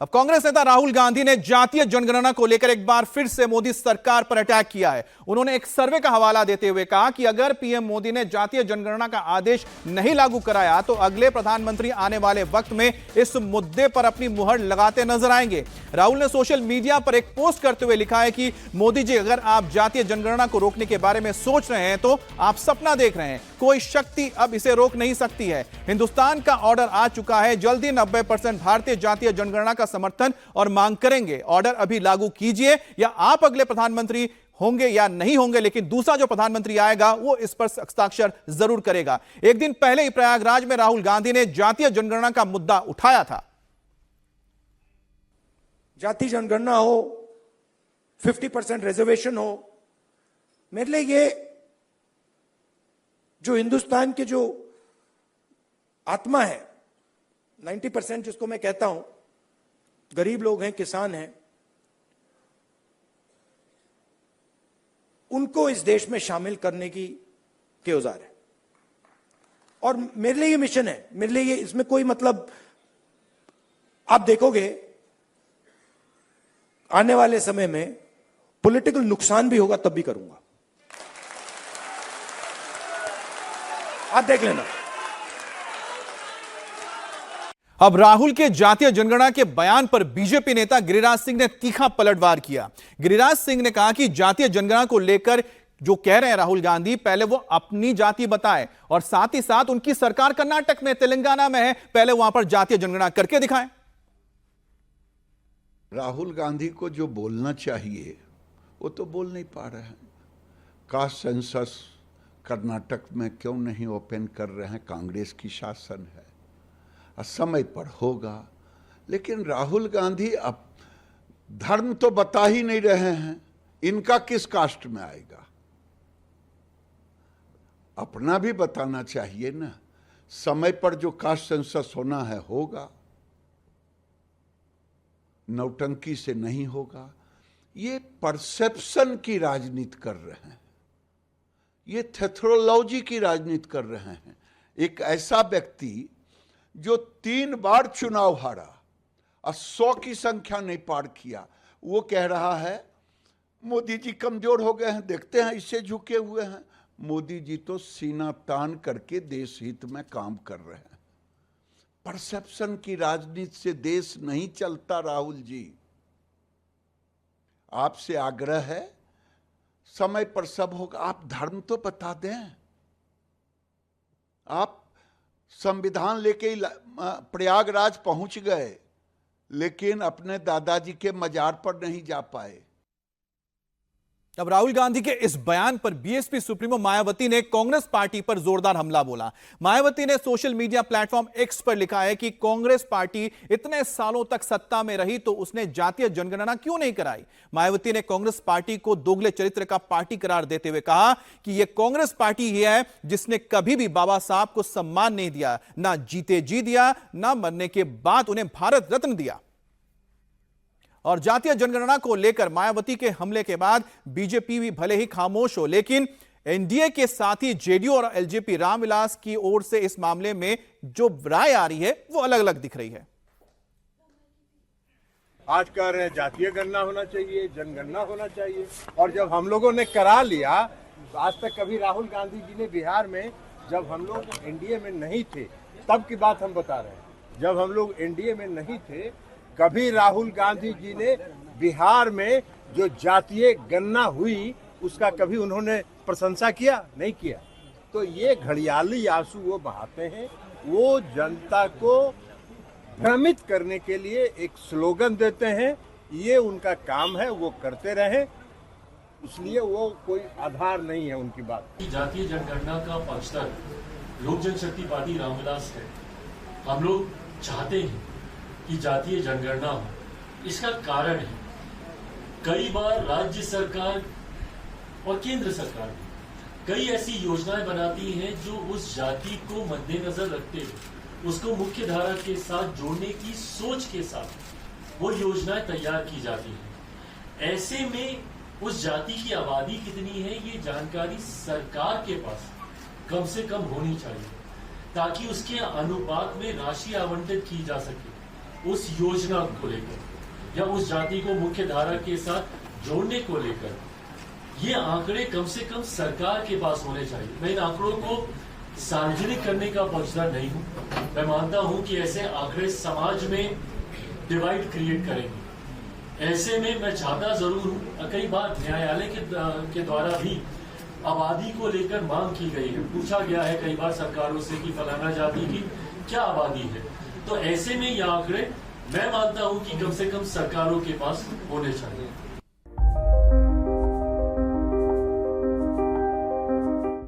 अब कांग्रेस नेता राहुल गांधी ने जातीय जनगणना को लेकर एक बार फिर से मोदी सरकार पर अटैक किया है। उन्होंने एक सर्वे का हवाला देते हुए कहा कि अगर पीएम मोदी ने जातीय जनगणना का आदेश नहीं लागू कराया तो अगले प्रधानमंत्री आने वाले वक्त में इस मुद्दे पर अपनी मुहर लगाते नजर आएंगे। राहुल ने सोशल मीडिया पर एक पोस्ट करते हुए लिखा है कि मोदी जी, अगर आप जातीय जनगणना को रोकने के बारे में सोच रहे हैं तो आप सपना देख रहे हैं, कोई शक्ति अब इसे रोक नहीं सकती है। हिंदुस्तान का ऑर्डर आ चुका है, जल्दी 90% भारतीय जातीय जनगणना का समर्थन और मांग करेंगे। ऑर्डर अभी लागू कीजिए या आप अगले प्रधानमंत्री होंगे या नहीं होंगे, लेकिन दूसरा जो प्रधानमंत्री आएगा वो इस पर हस्ताक्षर जरूर करेगा। एक दिन पहले ही प्रयागराज में राहुल गांधी ने जातीय जनगणना का मुद्दा उठाया था। जातीय जनगणना हो, 50% रिजर्वेशन हो, मेरे लिए ये जो हिंदुस्तान के जो आत्मा है, 90% जिसको मैं कहता हूं, गरीब लोग हैं, किसान हैं, उनको इस देश में शामिल करने की के औजार है। और मेरे लिए ये मिशन है, मेरे लिए ये, इसमें कोई मतलब, आप देखोगे आने वाले समय में पॉलिटिकल नुकसान भी होगा तब भी करूंगा, आप देख लेना। अब राहुल के जातीय जनगणना के बयान पर बीजेपी नेता गिरिराज सिंह ने तीखा पलटवार किया। गिरिराज सिंह ने कहा कि जातीय जनगणना को लेकर जो कह रहे हैं राहुल गांधी, पहले वो अपनी जाति बताएं और साथ ही साथ उनकी सरकार कर्नाटक में, तेलंगाना में है, पहले वहां पर जातीय जनगणना करके दिखाएं। राहुल गांधी को जो बोलना चाहिए वो तो बोल नहीं पा रहे हैं। कास्ट सेंसस कर्नाटक में क्यों नहीं ओपन कर रहे हैं? कांग्रेस की शासन है, समय पर होगा। लेकिन राहुल गांधी अब धर्म तो बता ही नहीं रहे हैं, इनका किस कास्ट में आएगा? अपना भी बताना चाहिए ना। समय पर जो कास्ट सेंसस होना है होगा, नौटंकी से नहीं होगा। ये परसेप्शन की राजनीति कर रहे हैं, ये थेथरोलॉजी की राजनीति कर रहे हैं। एक ऐसा व्यक्ति जो 3 बार चुनाव हारा और 100 की संख्या नहीं पार किया, वो कह रहा है मोदी जी कमजोर हो गए हैं, देखते हैं इससे झुके हुए हैं। मोदी जी तो सीना तान करके देश हित में काम कर रहे हैं। परसेप्शन की राजनीति से देश नहीं चलता। राहुल जी, आपसे आग्रह है, समय पर सब होगा। आप धर्म तो बता दें। आप संविधान लेके प्रयागराज पहुंच गए, लेकिन अपने दादाजी के मजार पर नहीं जा पाए। अब राहुल गांधी के इस बयान पर बीएसपी सुप्रीमो मायावती ने कांग्रेस पार्टी पर जोरदार हमला बोला। मायावती ने सोशल मीडिया प्लेटफॉर्म एक्स पर लिखा है कि कांग्रेस पार्टी इतने सालों तक सत्ता में रही तो उसने जातीय जनगणना क्यों नहीं कराई। मायावती ने कांग्रेस पार्टी को दोगले चरित्र का पार्टी करार देते हुए कहा कि यह कांग्रेस पार्टी ही है जिसने कभी भी बाबा साहब को सम्मान नहीं दिया, ना जीते जी दिया, ना मरने के बाद उन्हें भारत रत्न दिया। और जातीय जनगणना को लेकर मायावती के हमले के बाद बीजेपी भी भले ही खामोश हो, लेकिन एनडीए के साथ ही जेडीयू और एलजेपी रामविलास की ओर से इस मामले में जो राय आ रही है वो अलग अलग दिख रही है। आज कह रहे हैं जातीय गणना होना चाहिए, जनगणना होना चाहिए, और जब हम लोगों ने करा लिया, आज तक कभी राहुल गांधी जी ने बिहार में, जब हम लोग एनडीए में नहीं थे तब की बात हम बता रहे हैं, जब हम लोग एनडीए में नहीं थे कभी राहुल गांधी जी ने बिहार में जो जातीय गणना हुई उसका कभी उन्होंने प्रशंसा किया? नहीं किया। तो ये घड़ियाली आंसू वो बहाते हैं, वो जनता को भ्रमित करने के लिए एक स्लोगन देते हैं। ये उनका काम है, वो करते रहे, इसलिए वो कोई आधार नहीं है उनकी बात। जातीय जनगणना का पक्षधर लोक जनशक्ति पार्टी रामविलास है। हम लोग चाहते हैं कि जातीय जनगणना हो। इसका कारण है, कई बार राज्य सरकार और केंद्र सरकार कई ऐसी योजनाएं बनाती हैं जो उस जाति को मद्देनजर रखते हुए उसको मुख्य धारा के साथ जोड़ने की सोच के साथ वो योजनाएं तैयार की जाती हैं। ऐसे में उस जाति की आबादी कितनी है ये जानकारी सरकार के पास कम से कम होनी चाहिए, ताकि उसके अनुपात में राशि आवंटित की जा सके। उस योजना को लेकर या उस जाति को मुख्य धारा के साथ जोड़ने को लेकर ये आंकड़े कम से कम सरकार के पास होने चाहिए। मैं इन आंकड़ों को सार्वजनिक करने का पक्षधर नहीं हूं। मैं मानता हूं कि ऐसे आंकड़े समाज में डिवाइड क्रिएट करेंगे। ऐसे में मैं चाहता जरूर हूं, कई बार न्यायालय के द्वारा भी आबादी को लेकर मांग की गई है, पूछा गया है कई बार सरकारों से कि फलाना जाति की क्या आबादी है। तो ऐसे में ये आंकड़े मैं मानता हूं कि कम से कम सरकारों के पास होने चाहिए।